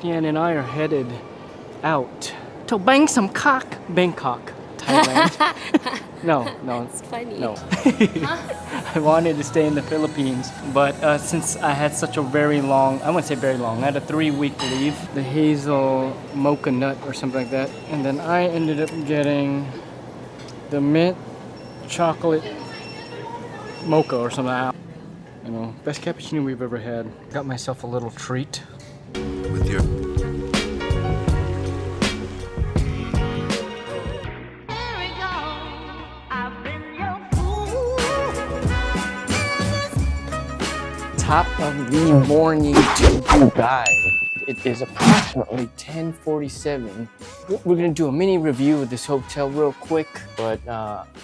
Christian and I are headed out to Bangkok, Thailand. No, It's funny. no. I wanted to stay in the Philippines, but since I had such a very long, I wouldn't say very long, I had a 3-week leave, the hazel mocha nut or something like that, and then I ended up getting the mint chocolate mocha or something. You know, best cappuccino we've ever had. Got myself a little treat. With your top of the morning to you guys. It is approximately 10:47. We're gonna do a mini review of this hotel real quick, but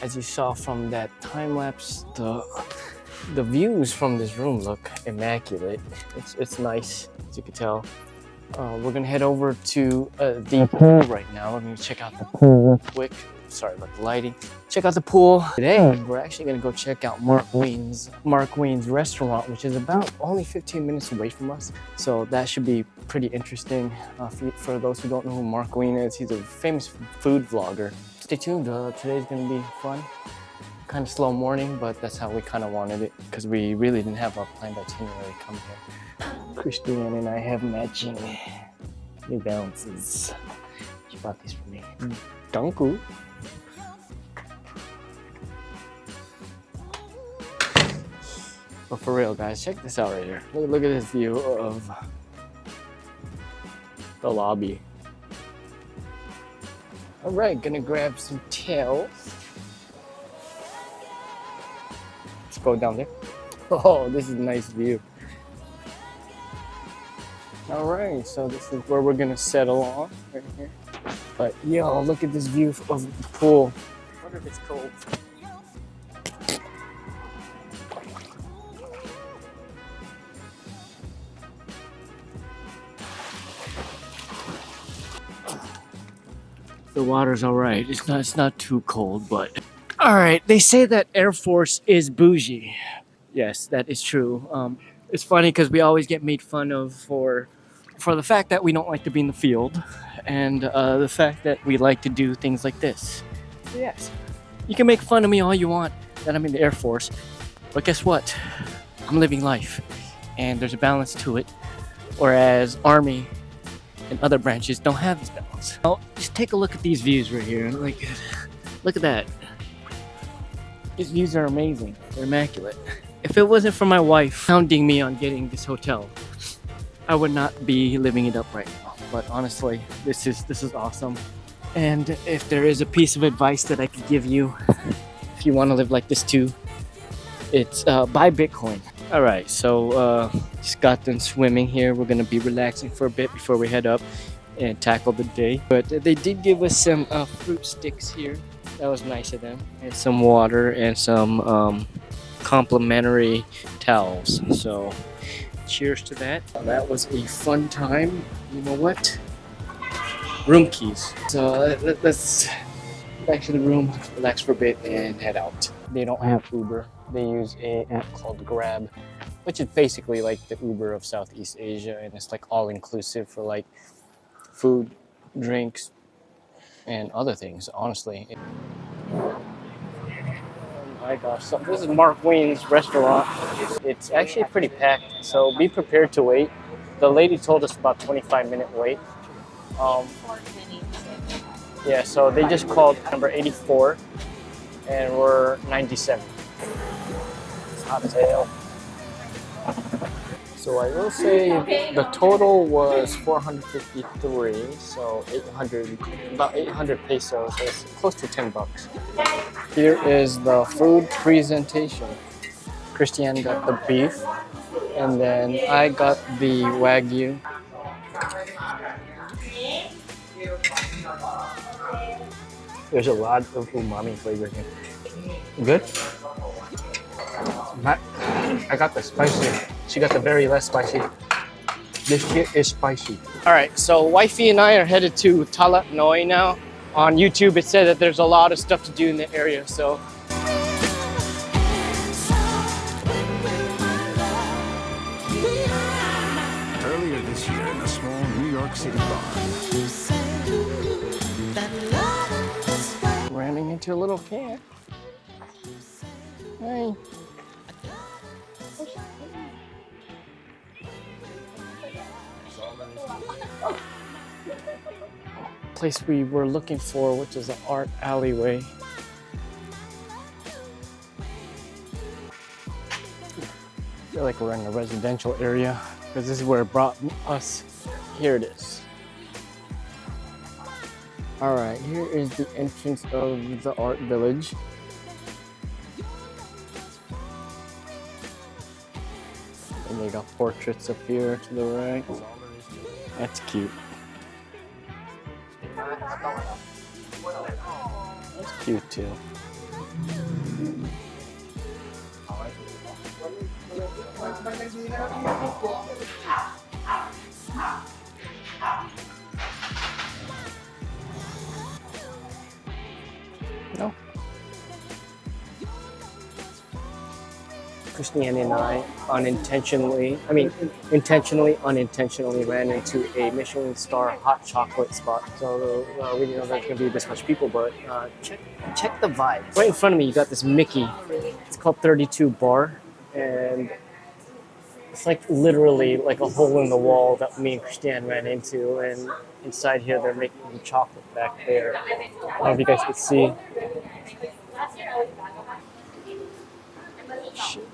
as you saw from that time lapse, the views from this room look immaculate. It's nice, as you can tell. We're gonna head over to the pool right now. We're gonna check out the pool real quick. Sorry about the lighting. Check out the pool. Today, we're actually gonna go check out Mark Wayne's restaurant, which is about only 15 minutes away from us. So that should be pretty interesting. For those who don't know who Mark Wayne is, he's a famous food vlogger. Stay tuned, today's gonna be fun. Kind of slow morning, but that's how we kind of wanted it because we really didn't have a planned itinerary come here. Christian and I have matching New Balances. She bought these for me. Danku. But for real, guys, check this out right here. Look at this view of the lobby. All right, gonna grab some towels. Let's go down there. Oh, this is a nice view. All right, so this is where we're gonna settle on right here. But yo, look at this view of the pool. I wonder if it's cold. The water's all right. It's not too cold, but all right. They say that Air Force is bougie. Yes, that is true. It's funny because we always get made fun of for the fact that we don't like to be in the field, and the fact that we like to do things like this. Yes, you can make fun of me all you want that I'm in the Air Force, but guess what? I'm living life, and there's a balance to it. Whereas Army and other branches don't have this balance. Now, just take a look at these views right here. Like, look at that. These views are amazing. They're immaculate. If it wasn't for my wife hounding me on getting this hotel, I would not be living it up right now. But honestly, this is awesome. And if there is a piece of advice that I could give you, if you want to live like this too, it's buy Bitcoin. All right, so just got done swimming here. We're gonna be relaxing for a bit before we head up and tackle the day. But they did give us some fruit sticks here. That was nice of them. And some water and some complimentary towels. So cheers to that. That was a fun time. You know what? Room keys. So let's back to the room, relax for a bit, and head out. They don't have Uber. They use an app called Grab, which is basically like the Uber of Southeast Asia, and it's like all inclusive for like food, drinks, and other things, honestly. Oh my gosh, so this is Mark Wayne's restaurant. It's actually pretty packed, so be prepared to wait. The lady told us about 25-minute wait. Yeah, so they just called number 84, and we're 97. Hot as hell. So I will say the total was 453, so about 800 pesos, so it's close to 10 bucks. Here is the food presentation. Christian got the beef, and then I got the Wagyu. There's a lot of umami flavor here. Good? I got the spicy. She got the very less spicy. This shit is spicy. All right, so wifey and I are headed to Talat Noi now. On YouTube, it said that there's a lot of stuff to do in the area, so. earlier this year in a small New York York City bar. Running into a little cat. Hey. Place we were looking for, which is an art alleyway. I feel like we're in a residential area because this is where it brought us. Here it is. All right, here is the entrance of the art village. And they got portraits up here to the right. That's cute. That's cute too. No. Christiane and I intentionally unintentionally ran into a Michelin star hot chocolate spot. So we didn't know there's gonna be this much people, but check the vibe. Right in front of me, you got this Mickey. It's called 32 Bar, and it's like literally like a hole in the wall that me and Christiane ran into, and inside here they're making chocolate back there. I don't know if you guys can see. Shit.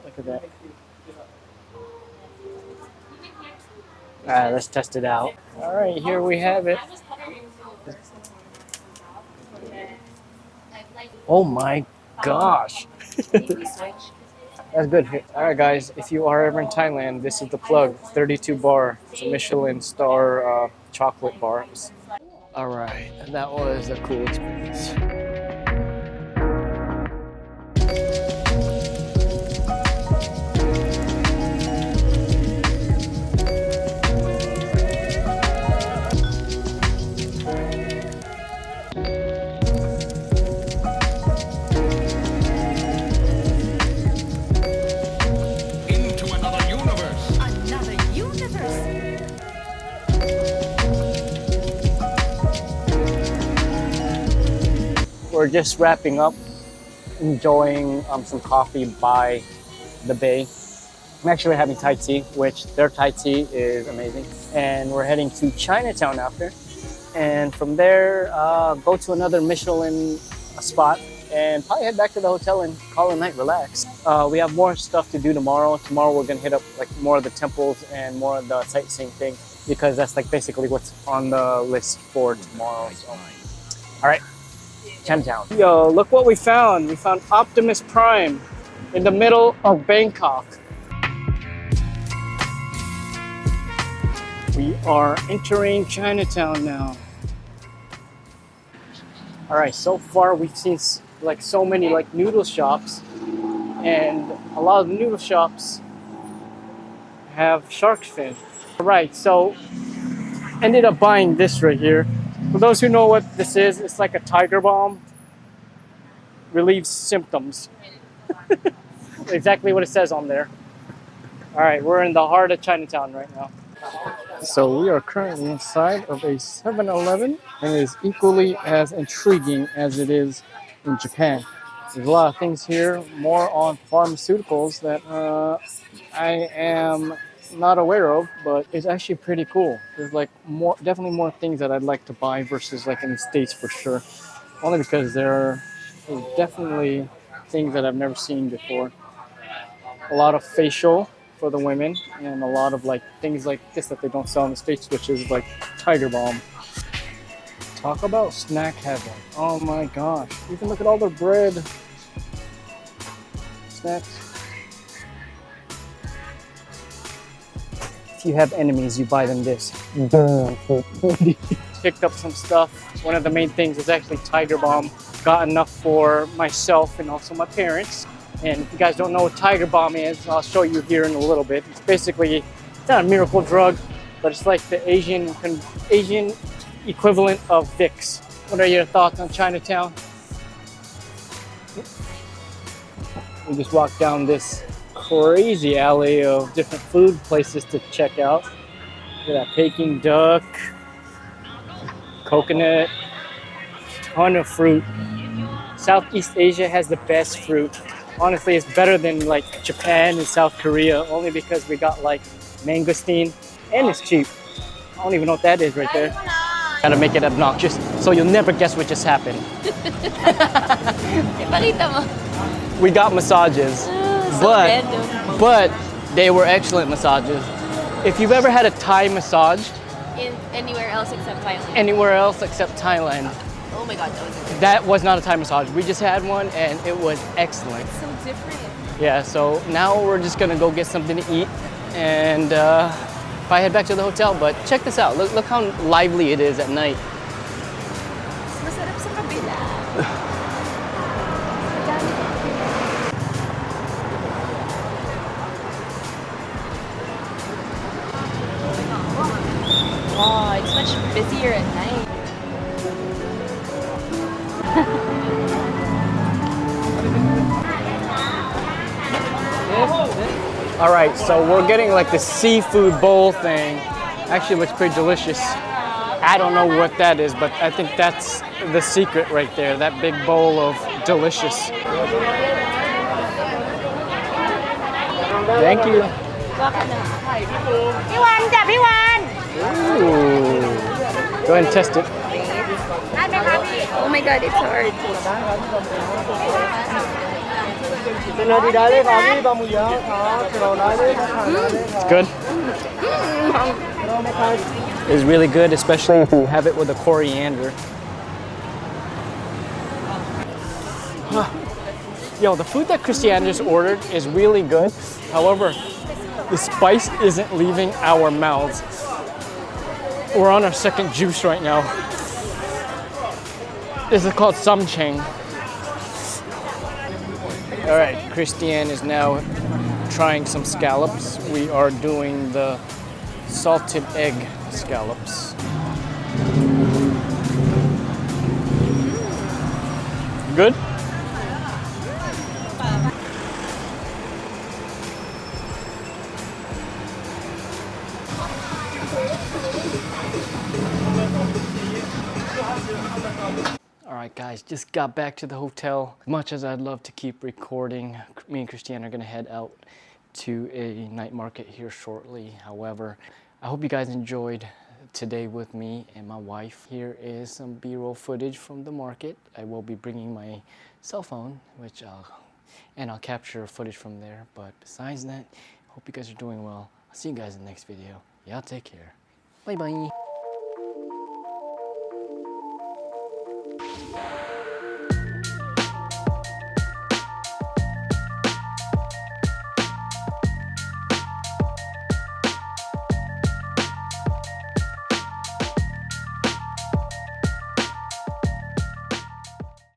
Look at that. Alright, let's test it out. Alright, here we have it. Oh my gosh. That's good. Alright guys, if you are ever in Thailand, this is the plug. 32 Bar. It's a Michelin star chocolate bar. Alright, that was a cool experience. We're just wrapping up, enjoying some coffee by the bay. I'm actually having Thai tea, which their Thai tea is amazing. And we're heading to Chinatown after. And from there, go to another Michelin spot and probably head back to the hotel and call it a night, relax. We have more stuff to do tomorrow. Tomorrow we're gonna hit up like more of the temples and more of the sightseeing thing, because that's like basically what's on the list for tomorrow. So. All right. Chinatown. Yo, look what we found. We found Optimus Prime in the middle of Bangkok. We are entering Chinatown now. All right, so far we've seen like so many like noodle shops, and a lot of the noodle shops have shark fin. All right, so ended up buying this right here. For those who know what this is, it's like a tiger balm. Relieves symptoms. Exactly what it says on there. All right, we're in the heart of Chinatown right now. So we are currently inside of a 7-Eleven, and it is equally as intriguing as it is in Japan. There's a lot of things here, more on pharmaceuticals that I am not aware of, but it's actually pretty cool. There's like definitely more things that I'd like to buy versus like in the States for sure. Only because there are definitely things that I've never seen before. A lot of facial for the women, and a lot of like things like this that they don't sell in the States, which is like tiger balm. Talk about snack heaven. Oh my gosh. You can look at all the bread. Snacks. If you have enemies, you buy them this. Picked up some stuff. One of the main things is actually tiger balm. Got enough for myself and also my parents. And if you guys don't know what tiger balm is, I'll show you here in a little bit. It's basically, it's not a miracle drug, but it's like the Asian equivalent of Vicks. What are your thoughts on Chinatown? We just walked down this crazy alley of different food places to check out. Look at that Peking duck, coconut, ton of fruit. Southeast Asia has the best fruit. Honestly, it's better than like Japan and South Korea only because we got like mangosteen and it's cheap. I don't even know what that is right there. Gotta make it obnoxious so you'll never guess what just happened. We got massages, but they were excellent massages. If you've ever had a Thai massage, In anywhere else except Thailand. anywhere else except Thailand, Oh my god, that was amazing. that was not a Thai massage. We just had one and it was excellent. So different. Yeah, so now we're just gonna go get something to eat and probably head back to the hotel. But check this out. Look how lively it is at night. Masarap sa kabila. Oh, it's much busier at night. All right, so we're getting like the seafood bowl thing. Actually looks pretty delicious. I don't know what that is, but I think that's the secret right there, that big bowl of delicious. Thank you. Ooh. Go ahead and test it. Oh my god, it's hard. It's good. It's really good, especially if you have it with a coriander. Yo, the food that Christiane just ordered is really good. However, the spice isn't leaving our mouths. We're on our second juice right now. This is called samcheng. All right, Christiane is now trying some scallops. We are doing the salted egg scallops. Good? Alright guys, just got back to the hotel. Much as I'd love to keep recording, me and Christiane are gonna head out to a night market here shortly. However, I hope you guys enjoyed today with me and my wife. Here is some B-roll footage from the market. I will be bringing my cell phone, I'll capture footage from there. But besides that, hope you guys are doing well. I'll see you guys in the next video. Y'all take care. Bye bye.